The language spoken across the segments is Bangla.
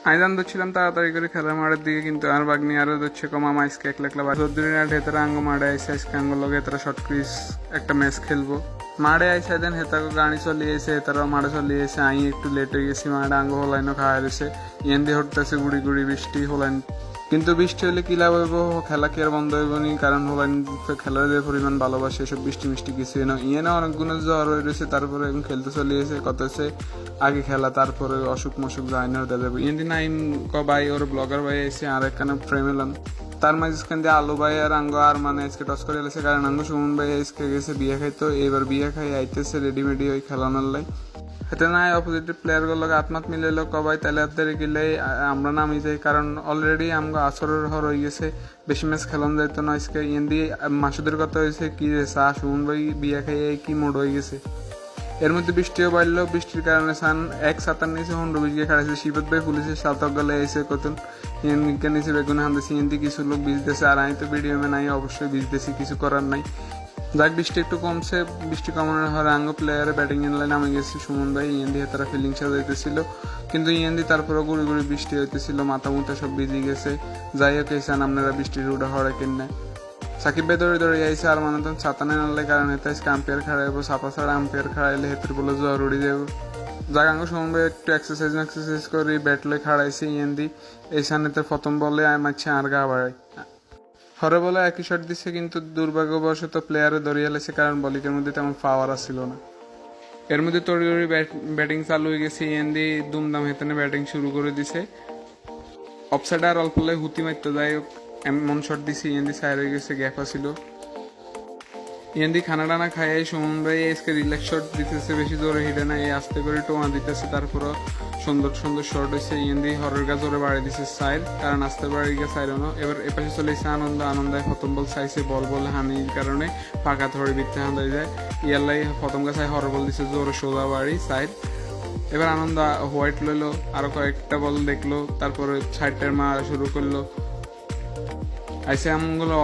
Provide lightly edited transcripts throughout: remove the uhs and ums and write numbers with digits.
আইজান দচ্ছিলাম তাড়াতাড়ি করে খেলা মাঠের দিকে, কিন্তু আর বাগনি আরো দচ্ছে কমা মাইসকে একলা একলা চৌধুরী নাট হেতারা আঙ্গ মাঠে আইসে আজকে আঙ্গ লগে হেতারা শর্ট ক্রিজ একটা ম্যাচ খেলবো। মাঠে আইসা দেন হেতাকে গাড়ি চলিয়েছে, হেতারাও মাঠে চলিয়েছে। আই একটু লেট হয়ে গেছি, মাঠে আঙ্গ হলাইনও খাওয়া রয়েছে। ইয়েন দিয়ে হটতেছে গুড়ি গুড়ি বৃষ্টি হলাইন, কিন্তু বৃষ্টি হলে কি লাভ হইব, খেলা কি আর বন্ধ হইব নি? কারণ হলাইন খেলার যে পরিমাণ ভালোবাসে এসব বৃষ্টি মিষ্টি কিছু না। ইয়েনে অনেক গুণের জ্বর হয়ে রয়েছে, তারপরে এখন খেলতে চলিয়েছে কতছে আগে খেলা, তারপরে অসুখ মসুখ যায় না হতে যাবে। ইয়েন দিন আইন ভাই ওর ব্লগার ভাই এসে আর একখানে ফ্রেম এলাম, তার মাঝখান দিয়ে আলু ভাই আর আঙ্গ আর মানে আজকে টস করে এলেছে, কারণ আঙ্গ সুমন ভাই আজকে গেছে বিয়ে খাইতো, এবার বিয়ে খাই আইতেছে রেডিমেডি ওই খেলানোর লাই। এটা নাই অপোজিটের প্লেয়ার গুলোকে আত্মাত মিলাইল কবাই তাহলে হাতে গেলে আমরা নামি যাই, কারণ অলরেডি আমগো আসরের হর হয়ে গেছে, বেশি ম্যাচ খেলান যাইতো না। আজকে ইয়েন দিয়ে মাসুদের কথা হয়েছে কি রে চা সুমন ভাই বিয়ে খাইয়ে কি মোড হয়ে গেছে। এর মধ্যে বৃষ্টিও বাড়লো, বৃষ্টির কারণে সান এক সাতার নিচে 15-20 গিয়ে খাড়াইছে। শিবত ভাই পুলিশের সাতক গলে এসে কতন ইয়েনকে নিচে বেগুন হানতেছি, ইয়েন্দি কিছু লোক ভিজতেছে, আর আমি তো ভিডিও মে নাই অবশ্যই ভিজতেছি, কিছু করার নাই। যাক বৃষ্টি একটু কমছে, বৃষ্টি কমানোর হারে আঙ্গ প্লেয়ারে ব্যাটিং এর লাইনে নামে গেছে সুমন ভাই। ইয়েন্দি তারা ফিল্ডিং সাজাইতেছিল, কিন্তু ইয়েন্দি তারপরে গুড়ি গুড়ি বৃষ্টি হইতেছিল, মাথা মুথা সব ভিজে গেছে। যাই হোক এসে আপনারা বৃষ্টির উড়া হরে কিনে সাকিব ভাই দৌড়ে দৌড়ে আইসে, আর মানে তখন ছাতা নেই নালে, কারণ এতে আজকে আম্পায়ার খাড়াইবো, ছাতা ছাড়া আম্পায়ার খাড়াইলে হেতের বলে জ্বর উড়ে যাবো। যাক আঙ্গ সুমন ভাই একটু এক্সারসাইজ করে ব্যাট লই খাড়াইছে। ইয়েন্দি এই সানেতে প্রথম বলে আয় মারছে আর গা বাড়াই হরে বলে একই শট দিচ্ছে, কিন্তু দুর্ভাগ্যবশত প্লেয়ারে দড়িয়ে লেছে, কারণ বলিকের মধ্যে তেমন পাওয়ার আসছিল না। এর মধ্যে তড়ি ব্যাটিং চালু হয়ে গেছে, ইয়েন্দি দুমদাম হেতেনে ব্যাটিং শুরু করে দিছে। অফসাইড আর অল্প লাই হুতি মারতে, যাই হোক এমন শট দিছে ইয়েন্দি সাইড হয়ে গেছে, গ্যাপ আসিল। ইয়েন্দি খানা টানা খাইয়ে সুমন ভাই আজকে রিল্যাক্স শট দিতেছে, বেশি জোরে হিটে না, এই আস্তে করে টোয়া দিতেছে, তারপরও সুন্দর সুন্দর শট হয়েছে। ইয়েন্দি হরের গা জোরে বাড়ি দিছে সাইড, কারণ আস্তে বাড়ি গিয়ে সাইডও। এবার এপাশে চলে এসে আনন্দায় প্রথম বল চাইছে, বল হানির কারণে ফাঁকা ধরে বিতে হান্দাই যায়। ইয়াল্লাই প্রথম গাছায় হর বল দিছে জোরে সোজা বাড়ি সাইড। এবার আনন্দ হোয়াইট লইলো, আরো কয়েকটা বল দেখলো, তারপরে সাইডটার মারা শুরু করলো। আইসে আমগুলো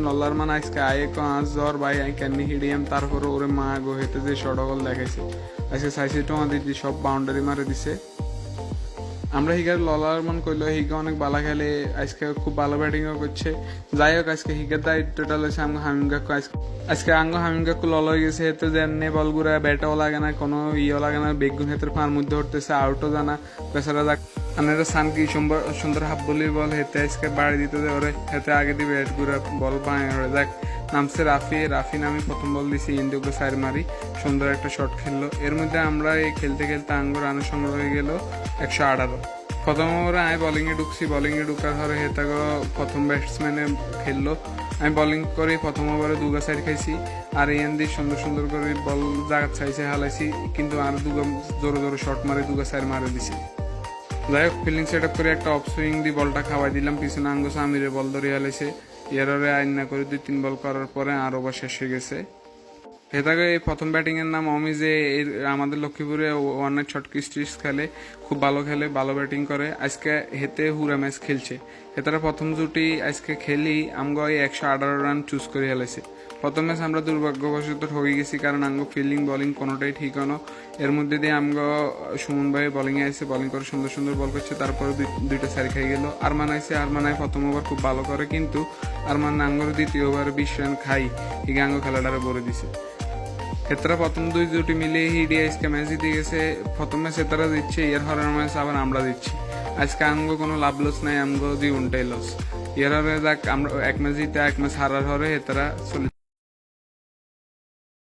ললার মান আজকে আয়ে কাজ জ্বর ভাই আই কেননি হিডিয়াম, তারপরে ওরে মা গো হেতে যে শটগল দেখাইছে। আজকে সাইসে টোয়া দিদি সব বাউন্ডারি মারে দিছে। আমরা হিগার ললার মান কইলো হিগা অনেক ভালো খেলে, আজকে খুব ভালো ব্যাটিংও করছে। যাই হোক আজকে হিগার দায়িত্বটা লইছে আঙ্গ হামিম কাকু। আজকে আঙ্গ হামিম কাকু লল হয়ে গেছে, হেতে যেমনি বলগুড়া ব্যাটও লাগে না, কোনো ইয়েও লাগে না, বেগুন হেতের পার মধ্যে উঠতেছে, আউটও জানা বেচারা। যাক আনারা সান কি সুন্দর হাফ বলি বল হেতে আজকে বাড়ি দিতে যে ওরে হেতে আগে দিবে ব্যাট গুড়া বল পায় ওরে। যাক নামছে রাফি নামে প্রথম বল দিছে, ইন্ডিওকে সাইড মারি সুন্দর একটা শট খেললো। এর মধ্যে আমরা এই খেলতে খেলতে আঙ্গ রানের সংগ্রহ হয়ে গেল 118। প্রথম ওভারে আমি বোলিংয়ে ঢুকছি, বোলিংয়ে ঢুকার পরে হেতাগ প্রথম ব্যাটসম্যানে খেললো। আমি বোলিং করে প্রথম ওভারে দুগা সাইড খাইছি, আর ইয়েন্দি সুন্দর করে বল জাগাত চাইছে হালাইছি, কিন্তু আর দুগা জোরে শট মারে দুগা সাইড মারে দিছি। যাই হোক ফিল্ডিং সেট আপ করে একটা অফ সুইং দিয়ে বলটা খাওয়াই দিলাম, পিছনে আঙ্গ সামিরে বল ধরে হালাইছে। এররে আইন না করে 2-3 বল করার পরে আর ওভার শেষ হয়ে গেছে। হেতাকে এই প্রথম ব্যাটিং এর নাম অমি, যে আমাদের লক্ষ্মীপুরে ওয়ান নাইট শর্ট ক্রিস্টিস খেলে, খুব ভালো খেলে, ভালো ব্যাটিং করে। আজকে হেতে হুরা ম্যাচ খেলছে। হেতারা প্রথম জুটি আজকে খেলি আমগো 118 রান চুজ করে হেলেছে। প্রথম ম্যাচ আমরা দুর্ভাগ্যবশত ঠকে গেছি, কারণ আঙ্গো ফিল্ডিং বোলিং কোনোটাই ঠিক হনো। এর মধ্যে দিয়ে আমগো সুমন ভাই বোলিং এ আসে, বোলিং করে সুন্দর বল করছে, তারপরে দুইটা সারি খাই গেল। আরমান প্রথম ওভার খুব ভালো করে, কিন্তু আরমান আঙ্গর দ্বিতীয় ওভারে 20 রান খাই হিগে আঙ্গো খেলাটারে ভরে দিছে। হেতারা প্রথম দুই জুটি মিলিয়ে হিডিয়া আজকে ম্যাচ দিতে গেছে। প্রথম ম্যাচ হেতারা দিচ্ছে, এর হরের ম্যাচ আবার আমরা দিচ্ছি। আজকে আমগো কোনো লাভ লস নাই, আমগো জীবনটাই লস। এর হরে যাক আমরা এক ম্যাচ জিতে এক ম্যাচ হারার হরে হেতারা চলে